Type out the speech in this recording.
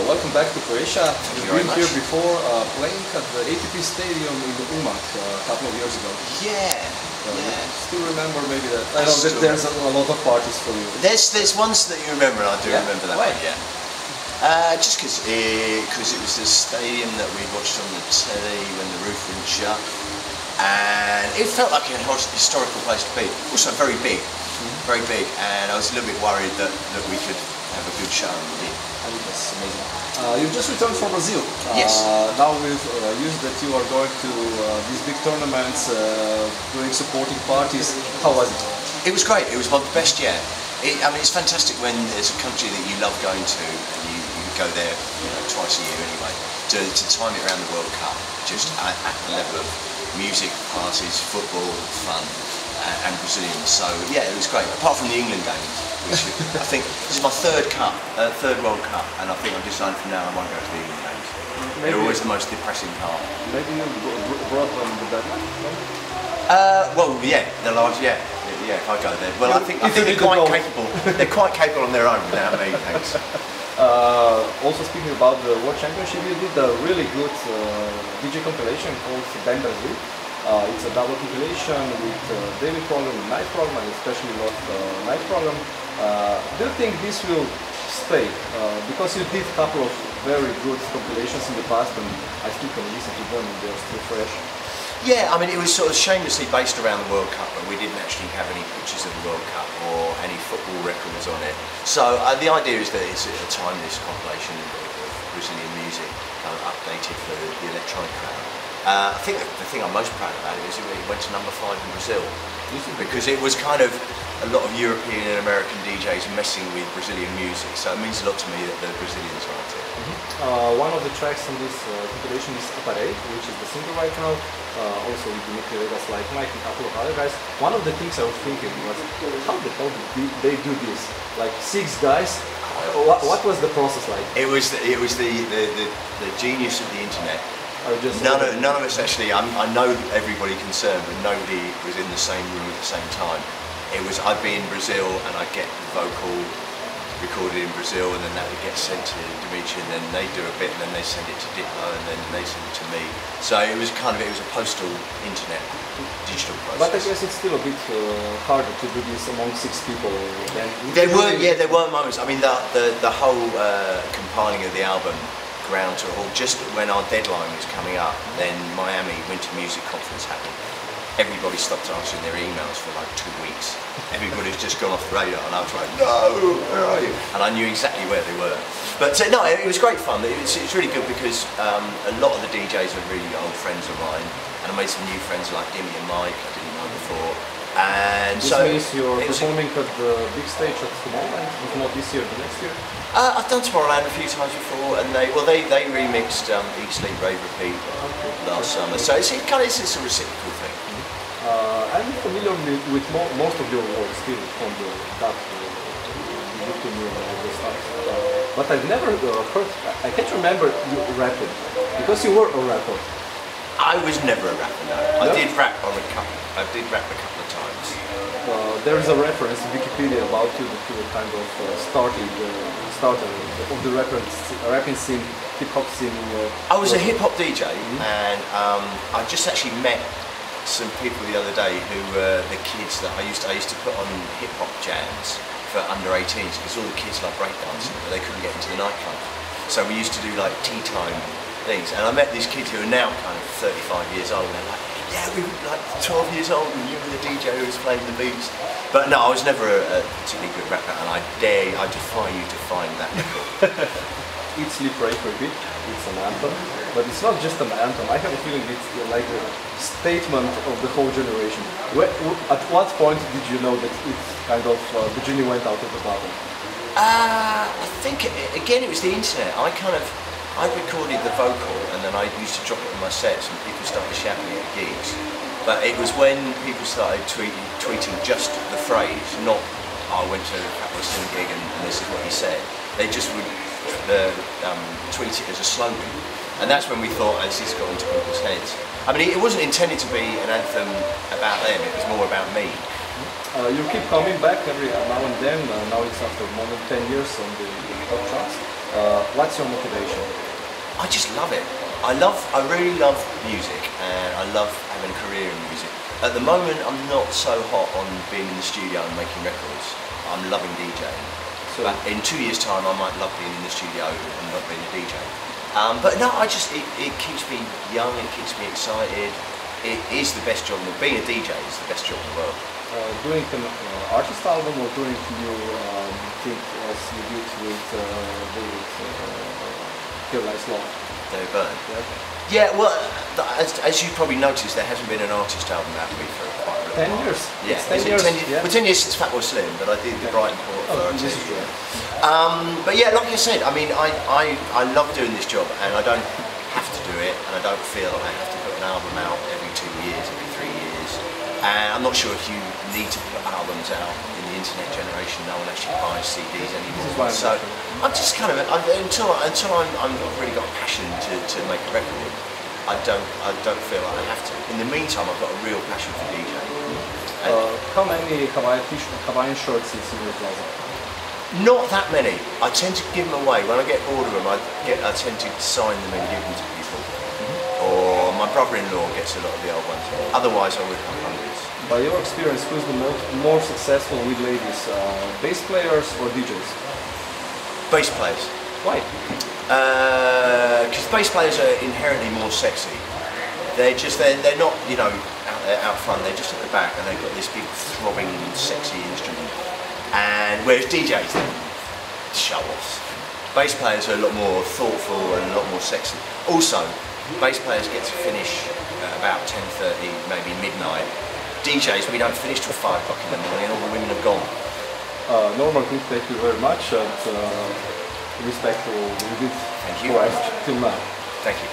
Welcome back to Croatia. You've been here before playing at the ATP Stadium in Umag a couple of years ago. Yeah. Still remember maybe that? I know that there's a lot of parties for you. There's ones that you remember, and I do remember that one, yeah. Just because it was the stadium that we watched on the telly when the roof wouldn't shut, and it felt like a historical place to be. Also very big, and I was a little bit worried that we could have a good show. I think that's amazing. You've just returned from Brazil. Yes. Now we've used that you are going to these big tournaments, doing supporting parties. How was it? It was great. It was my best year. I mean, it's fantastic when there's a country that you love going to, and you go there, twice a year anyway, to time it around the World Cup, just at the level of music, parties, football, fun, and Brazilians. So yeah, it was great. Apart from the England games, which I think this is my third World Cup, and I think I've decided from now I won't go to the England games. They're always the most depressing part. Maybe you brought them the deadline? Well, yeah, the large, yeah, if I go there. Well, I think they're quite capable. They're quite capable on their own without me, thanks. Also speaking about the World Championship, you did a really good DJ compilation called Ben Brazil. It's a double compilation with daily program and night program, and especially not night program. Do you think this will stay? Because you did a couple of very good compilations in the past, and I still can listen to them and they're still fresh. Yeah, I mean, it was sort of shamelessly based around the World Cup, but we didn't actually have any pictures of the World Cup or any football records on it. So the idea is that it's a timeless compilation of Brazilian music, kind of updated for the electronic crowd. I think the thing I'm most proud about it is it went to #5 in Brazil, because it was kind of a lot of European and American DJs messing with Brazilian music, so it means a lot to me that the Brazilians liked it. One of the tracks on this compilation is Aparei, which is the single right now, also with Dimitri Vegas, like Mike and a couple of other guys. One of the things I was thinking was, how the hell did they do this? Like 6 guys? What was the process like? It was the genius of the internet. None of us actually, I know everybody concerned, but nobody was in the same room at the same time. I'd be in Brazil and I'd get the vocal recorded in Brazil, and then that would get sent to Dimitri, and then they do a bit, and then they send it to Diplo, and then they send it to me. So it was a postal internet digital process. But I guess it's still a bit harder to do this among 6 people. There were moments. I mean, the whole compiling of the album ground to a halt just when our deadline was coming up. Then Miami Winter Music Conference happened. Everybody stopped answering their emails for like 2 weeks. Everybody's just gone off the radar, and I was like, no, where are you? And I knew exactly where they were. But no, it was great fun. It's really good because a lot of the DJs are really old friends of mine, and I made some new friends like Dimmy and Mike I didn't know before. And this means you're performing at the big stage at Tomorrowland, if not this year, the next year? I've done Tomorrowland a few times before, and they remixed Eat, Sleep, Rave, Repeat last summer. So it's a reciprocal thing. I'm familiar with most of your work still from that stuff, but I've never heard. I can't remember you rapping, because you were a rapper. I was never a rapper. No. I did rap a couple of times. There is a reference in Wikipedia about you that you were kind of starter of the rapping scene, hip hop scene. I was a hip hop DJ, and I just actually met some people the other day who were the kids that I used to put on hip hop jams for under 18s, because all the kids love breakdancing, but they couldn't get into the nightclub. So we used to do like tea time things, and I met these kids who are now kind of 35 years old, and they're like, yeah, we were like 12 years old and you were the DJ who was playing the beats. But no, I was never a particularly good rapper, and I defy you to find that record. Eat, Sleep, Rave, Repeat, it's an anthem, but it's not just an anthem. I have a feeling it's like a statement of the whole generation. At what point did you know that it's kind of, the genie went out of the bottle? I think, again, it was the internet. I recorded the vocal, and then I used to drop it in my sets, and people started shouting at gigs. But it was when people started tweeting just the phrase, not, I went to a Fatboy Slima gig and this is what he said. They just would tweet it as a slogan, and that's when we thought, as this got into people's heads. I mean, it wasn't intended to be an anthem about them, it was more about me. You keep coming back every now and then, now it's after more than 10 years on the top charts. What's your motivation? I just love it. I really love music, and I love having a career in music. At the moment, I'm not so hot on being in the studio and making records. I'm loving DJing. So, but in 2 years' time, I might love being in the studio and not being a DJ. But no, it keeps me young, it keeps me excited. It is the best job, being a DJ is the best job in the world. Doing an artist album or doing new thing as you did with Kill Nice Law? David Byrne. Yeah, okay. Yeah, well, as you probably noticed, there hasn't been an artist album out of me for quite a 10 long years? Yeah, it's 10 years. Yeah. Well, 10 years since Fatboy Slima, but I did the Brighton Port for this is true. But yeah, like I said, I mean, I love doing this job, and I don't have to do it, and I don't feel I have to put an album out every 2 years, every 3 years. And I'm not sure if you need to put albums out in the internet generation. No one actually buys CDs anymore. So I'm just kind of until I've really got a passion to make a record. I don't feel like I have to. In the meantime, I've got a real passion for DJing. How many Hawaiian shirts is in your closet? Not that many. I tend to give them away. When I get bored of them, I tend to sign them and give them to people. Or my brother-in-law gets a lot of the old ones. Otherwise, I would have hundreds. By your experience, who is the more successful with ladies? Bass players or DJs? Bass players. Why? Because bass players are inherently more sexy. They're not, you know, out front. They're just at the back, and they've got this big throbbing, sexy instrument. And whereas DJs, they're show-offs. Bass players are a lot more thoughtful and a lot more sexy. Also, bass players get to finish at about 10:30, maybe midnight. DJs, we don't finish till 5 o'clock in the morning, and all the women have gone. Normal, thank you very much, and respect for what you did. Thank you very much. Till now. Thank you.